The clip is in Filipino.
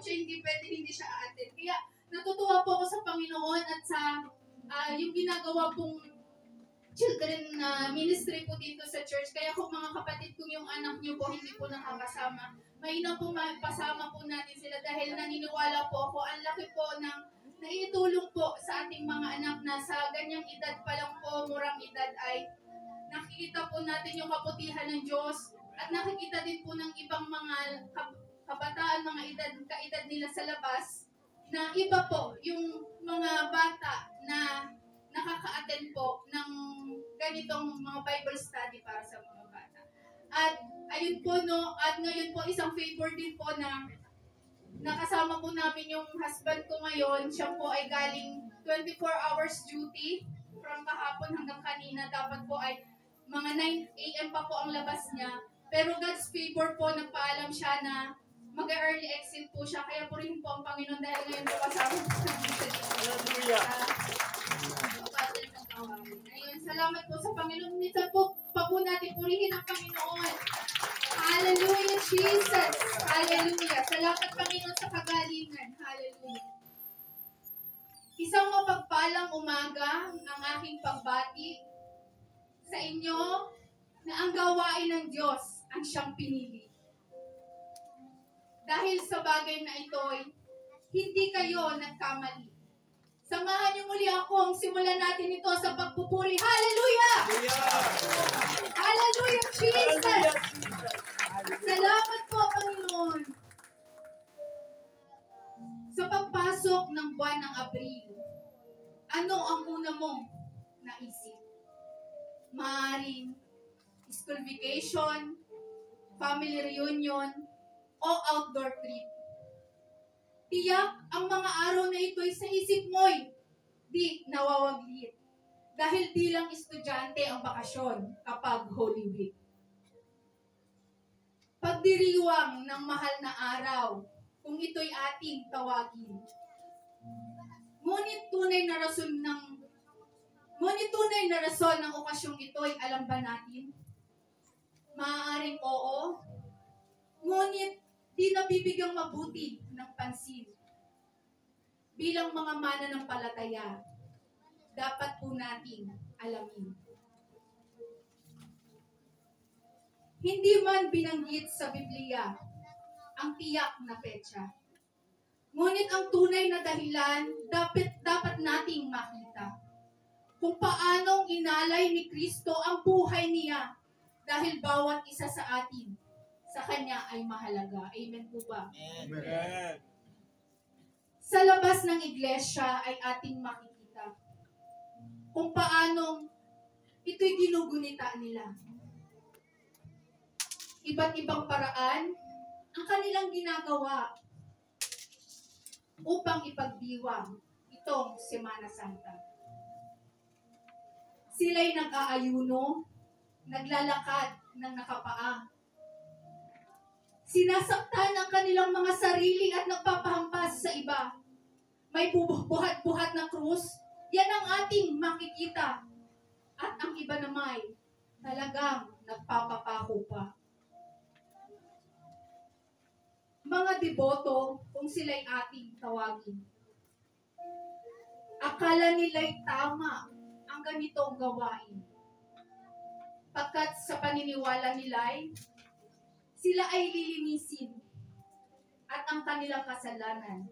siya hindi pwede, hindi siya aattend. Kaya natutuwa po ako sa Panginoon at sa yung ginagawa pong children ministry po dito sa church. Kaya kung mga kapatid, kung yung anak niyo po hindi po nakakasama, mainam po mapasama po natin sila dahil naniniwala po ako, ang laki po ng naitulong po sa ating mga anak na sa ganyang edad pa lang po, murang edad ay nakikita po natin yung kaputihan ng Diyos at nakikita din po ng ibang mga kabataan, mga kaedad nila sa labas na iba po yung mga bata na nakaka-attend po ng ganitong mga Bible study para sa mga bata. At ayun po at ngayon po isang favor din po na nakasama po namin yung husband ko ngayon. Siya po ay galing 24 hours duty from kahapon hanggang kanina. Dapat po ay mga 9 a.m. pa po ang labas niya. Pero God's favor po, nagpaalam siya na mag-early exit po siya. Kaya po rin po ang Panginoon dahil ngayon po kasama po namin sa dito. Ayun, salamat po sa Panginoon. Minsan po natin purihin ang Panginoon. Hallelujah, Jesus. Hallelujah. Salamat, Panginoon, sa kagalingan. Hallelujah. Isang mapagpalang umaga ang aking pagbati sa inyo na ang gawain ng Diyos ang siyang pinili. Dahil sa bagay na ito'y hindi kayo nagkamali. Samahan niyo muli ako ang simulan natin ito sa pagpupuri. Hallelujah! Hallelujah, Jesus! Salamat po, Panginoon. Sa pagpasok ng buwan ng Abril, ano ang una mong naisip? Maaaring school vacation, family reunion, o outdoor trip. Tiyak, ang mga araw na ito'y sa isip mo'y di nawawaglit. Dahil di lang estudyante ang bakasyon kapag Holy Week. Pagdiriwang ng mahal na araw, kung ito'y ating tawagin. Ngunit tunay na rason ng okasyong ito'y alam ba natin? Maaaring oo, ngunit di nabibigyang mabuti ng pansin. Bilang mga mananampalataya, dapat po nating alamin. Hindi man binanggit sa Biblia ang tiyak na petsa. Ngunit ang tunay na dahilan dapat nating makita. Kung paanong inalay ni Kristo ang buhay niya dahil bawat isa sa atin sa Kanya ay mahalaga. Amen po ba? Amen. Sa labas ng iglesia ay ating makikita kung paanong ito'y ginugunita nila. Iba't ibang paraan ang kanilang ginagawa upang ipagdiwang itong Semana Santa. Sila'y nag-aayuno, naglalakad ng nakapaa. Sinasaktan ang kanilang mga sarili at nagpapahampas sa iba. May buhat-buhat na krus, yan ang ating makikita. At ang iba naman, talagang nagpapapako pa. Mga deboto, kung sila'y ating tawagin. Akala nila'y tama ang ganitong gawain. Pagkat sa paniniwala nila'y sila ay lilinisin at ang kanilang kasalanan